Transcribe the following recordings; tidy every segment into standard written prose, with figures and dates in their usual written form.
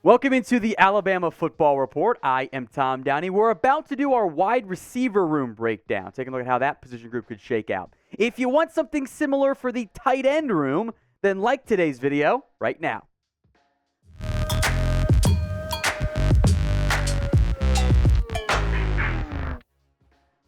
Welcome into the Alabama Football Report. I am Tom Downey. We're about to do our wide receiver room breakdown, taking a look at how that position group could shake out. If you want something similar for the tight end room, then like today's video right now.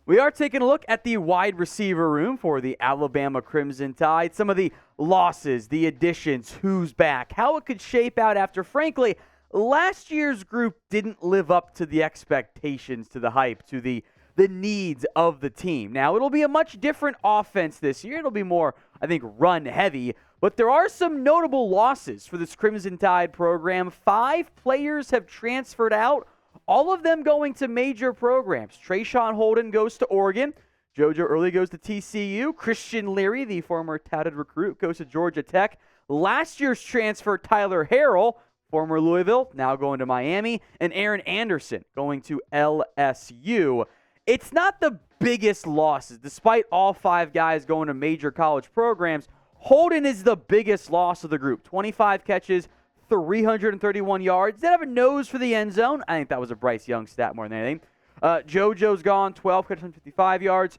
We are taking a look at the wide receiver room for the Alabama Crimson Tide. Some of the losses, the additions, who's back, how it could shape out after, frankly, last year's group didn't live up to the expectations, to the hype, to the needs of the team. Now, it'll be a much different offense this year. It'll be more, I think, run heavy. But there are some notable losses for this Crimson Tide program. 5 players have transferred out, all of them going to major programs. Trayshawn Holden goes to Oregon. JoJo Early goes to TCU. Christian Leary, the former touted recruit, goes to Georgia Tech. Last year's transfer, Tyler Harrell, former Louisville, now going to Miami. And Aaron Anderson going to LSU. It's not the biggest losses. Despite all 5 guys going to major college programs, Holden is the biggest loss of the group. 25 catches, 331 yards. Did have a nose for the end zone. I think that was a Bryce Young stat more than anything. JoJo's gone, 12 catches, 155 yards.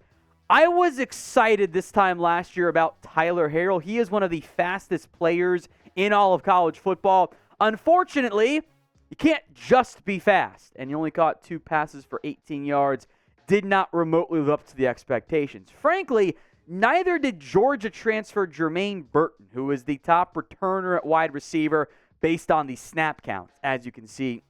I was excited this time last year about Tyler Harrell. He is one of the fastest players in all of college football. Unfortunately, you can't just be fast, and you only caught 2 passes for 18 yards. Did not remotely live up to the expectations. Frankly, neither did Georgia transfer Jermaine Burton, who is the top returner at wide receiver based on the snap counts, as you can see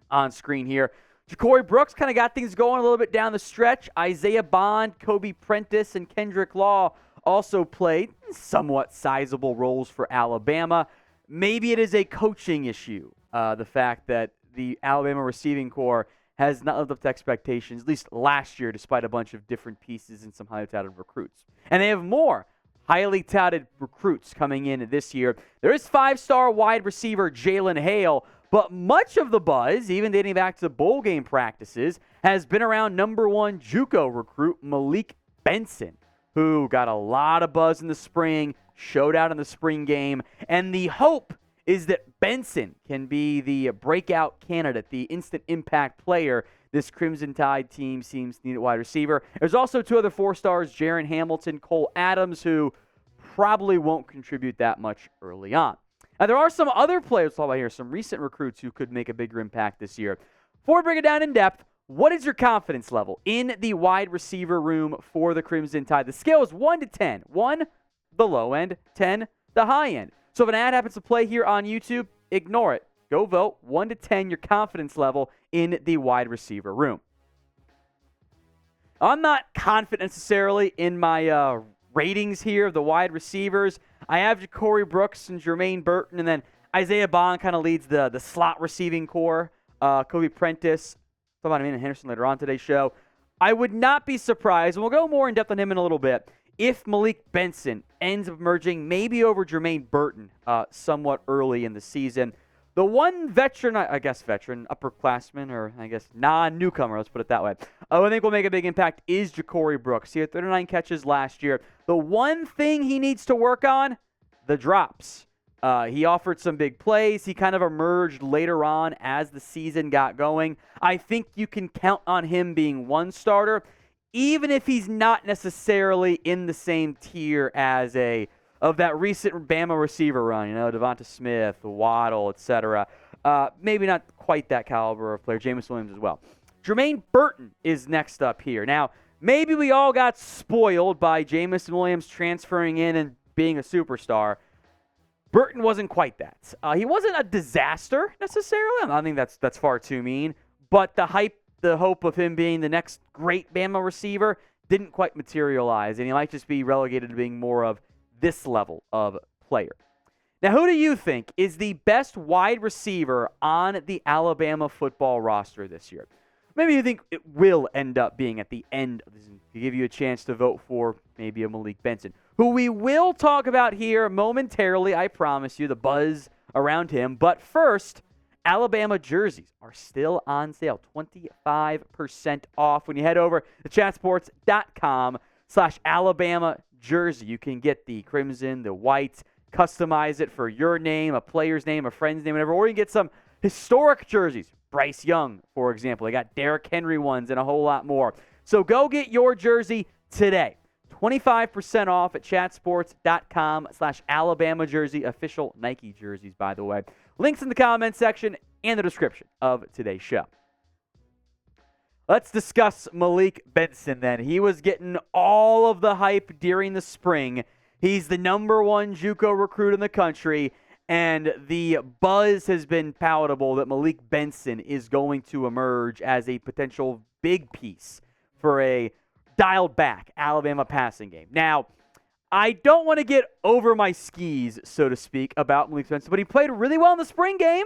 on screen here. Ja'Cory Brooks kind of got things going a little bit down the stretch. Isaiah Bond, Kobe Prentice, and Kendrick Law also played somewhat sizable roles for Alabama. Maybe it is a coaching issue, the fact that the Alabama receiving corps has not lived up to expectations, at least last year, despite a bunch of different pieces and some highly touted recruits. And they have more highly touted recruits coming in this year. There is 5-star wide receiver Jalen Hale, but much of the buzz, even dating back to bowl game practices, has been around number 1 JUCO recruit Malik Benson, who got a lot of buzz in the spring, showed out in the spring game, and the hope is that Benson can be the breakout candidate, the instant impact player this Crimson Tide team seems to need at wide receiver. There's also 2 other 4-stars, Jaron Hamilton, Cole Adams, who probably won't contribute that much early on. Now, there are some other players to talk about here, some recent recruits who could make a bigger impact this year. Before we break it down in depth, what is your confidence level in the wide receiver room for the Crimson Tide? The scale is 1 to 10. 1, the low end, 10, the high end. So if an ad happens to play here on YouTube, ignore it. Go vote 1 to 10, your confidence level in the wide receiver room. I'm not confident necessarily in my ratings here of the wide receivers. I have Ja'Cory Brooks and Jermaine Burton, and then Isaiah Bond kind of leads the slot receiving core. Kobe Prentice, talk about Emmanuel Henderson later on today's show. I would not be surprised, and we'll go more in depth on him in a little bit, if Malik Benson ends up emerging maybe over Jermaine Burton somewhat early in the season. The one veteran, upperclassman, or I guess non-newcomer, let's put it that way, I think will make a big impact is Ja'Cory Brooks. He had 39 catches last year. The one thing he needs to work on, the drops. He offered some big plays. He kind of emerged later on as the season got going. I think you can count on him being one starter, even if he's not necessarily in the same tier as of that recent Bama receiver run, Devonta Smith, Waddle, etc. Maybe not quite that caliber of player. Jameis Williams as well. Jermaine Burton is next up here. Now, maybe we all got spoiled by Jameis Williams transferring in and being a superstar. Burton wasn't quite that. He wasn't a disaster necessarily. I think that's far too mean. But the hype, the hope of him being the next great Bama receiver didn't quite materialize, and he might just be relegated to being more of this level of player. Now, who do you think is the best wide receiver on the Alabama football roster this year? Maybe you think it will end up being at the end of the season to give you a chance to vote for maybe a Malik Benson, who we will talk about here momentarily, I promise you, the buzz around him. But first, Alabama jerseys are still on sale, 25% off. When you head over to chatsports.com/Alabama jersey, you can get the crimson, the white, customize it for your name, a player's name, a friend's name, whatever, or you can get some historic jerseys. Bryce Young, for example. They got Derrick Henry ones and a whole lot more. So go get your jersey today. 25% off at chatsports.com/Alabama jersey. Official Nike jerseys, by the way. Links in the comments section and the description of today's show. Let's discuss Malik Benson then. He was getting all of the hype during the spring. He's the number one JUCO recruit in the country, and the buzz has been palatable that Malik Benson is going to emerge as a potential big piece for a dialed-back Alabama passing game. Now, I don't want to get over my skis, so to speak, about Malik Benson, but he played really well in the spring game.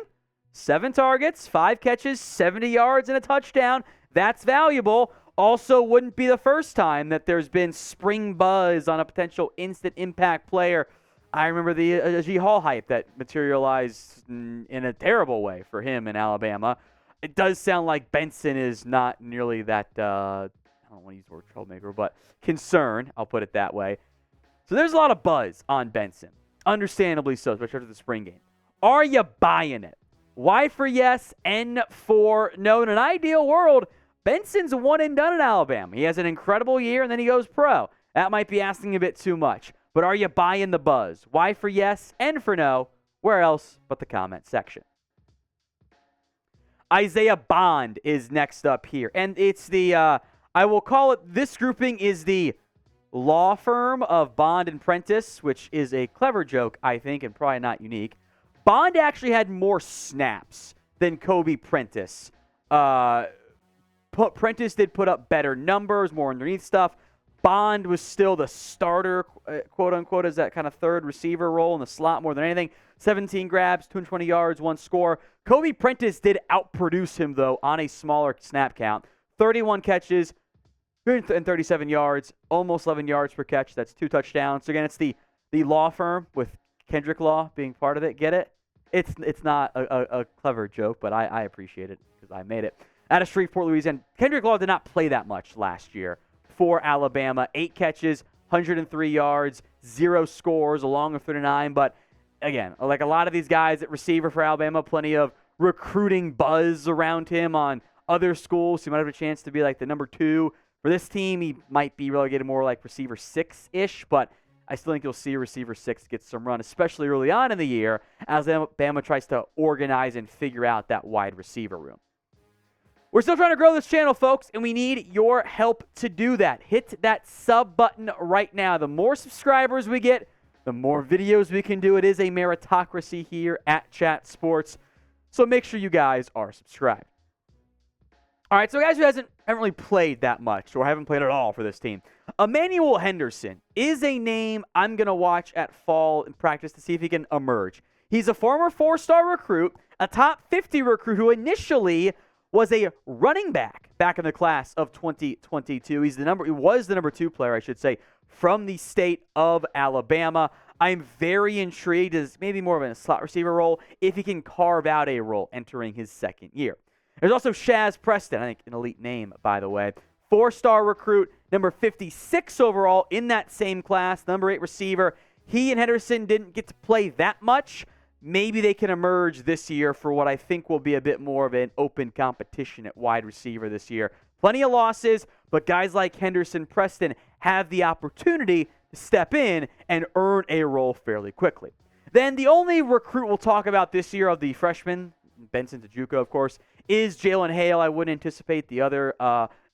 7 targets, 5 catches, 70 yards, and a touchdown. That's valuable. Also, wouldn't be the first time that there's been spring buzz on a potential instant impact player. I remember the G. Hall hype that materialized in a terrible way for him in Alabama. It does sound like Benson is not nearly that, I don't want to use the word troublemaker, but concern, I'll put it that way. So there's a lot of buzz on Benson. Understandably so, especially after the spring game. Are you buying it? Y for yes, N for no. In an ideal world, Benson's a one and done in Alabama. He has an incredible year, and then he goes pro. That might be asking a bit too much. But are you buying the buzz? Y for yes, N for no. Where else but the comment section? Isaiah Bond is next up here. And it's the, I will call it, this grouping is the law firm of Bond and Prentice, which is a clever joke, I think, and probably not unique. Bond actually had more snaps than Kobe Prentice. Prentice did put up better numbers, more underneath stuff. Bond was still the starter, quote-unquote, as that kind of third receiver role in the slot more than anything. 17 grabs, 220 yards, 1 score. Kobe Prentice did outproduce him, though, on a smaller snap count. 31 catches, 337 yards, almost 11 yards per catch. That's 2 touchdowns. So, again, it's the law firm with Kendrick Law being part of it. Get it? It's not a clever joke, but I appreciate it because I made it. Out of Shreveport, Louisiana, Kendrick Law did not play that much last year for Alabama. 8 catches, 103 yards, 0 scores, along with 39. But, again, like a lot of these guys at receiver for Alabama, plenty of recruiting buzz around him on other schools. He might have a chance to be like the number 2. For this team, he might be relegated more like receiver 6-ish, but I still think you'll see receiver 6 get some run, especially early on in the year as Alabama tries to organize and figure out that wide receiver room. We're still trying to grow this channel, folks, and we need your help to do that. Hit that sub button right now. The more subscribers we get, the more videos we can do. It is a meritocracy here at Chat Sports, so make sure you guys are subscribed. All right, so guys who haven't really played that much or haven't played at all for this team, Emmanuel Henderson is a name I'm going to watch at fall in practice to see if he can emerge. He's a former 4-star recruit, a top 50 recruit who initially was a running back in the class of 2022. He was the number 2 player, I should say, from the state of Alabama. I'm very intrigued as maybe more of a slot receiver role if he can carve out a role entering his second year. There's also Shazz Preston, I think an elite name, by the way. 4-star recruit, number 56 overall in that same class, number 8 receiver. He and Henderson didn't get to play that much. Maybe they can emerge this year for what I think will be a bit more of an open competition at wide receiver this year. Plenty of losses, but guys like Henderson, Preston have the opportunity to step in and earn a role fairly quickly. Then the only recruit we'll talk about this year of the freshmen, Benson to JUCO, of course, is Jalen Hale. I wouldn't anticipate the other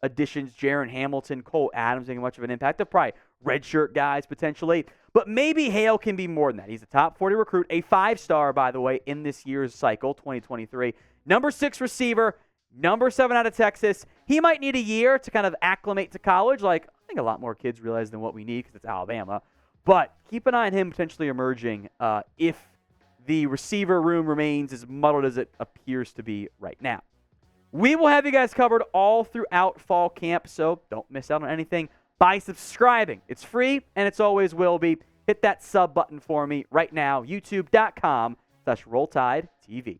additions, Jaron Hamilton, Cole Adams, making much of an impact. They're probably redshirt guys potentially. But maybe Hale can be more than that. He's a top 40 recruit, a 5-star, by the way, in this year's cycle, 2023. Number 6 receiver, number 7 out of Texas. He might need a year to kind of acclimate to college, like I think a lot more kids realize than what we need because it's Alabama. But keep an eye on him potentially emerging if the receiver room remains as muddled as it appears to be right now. We will have you guys covered all throughout fall camp, so don't miss out on anything by subscribing. It's free, and it's always will be. Hit that sub button for me right now, youtube.com/RollTideTV.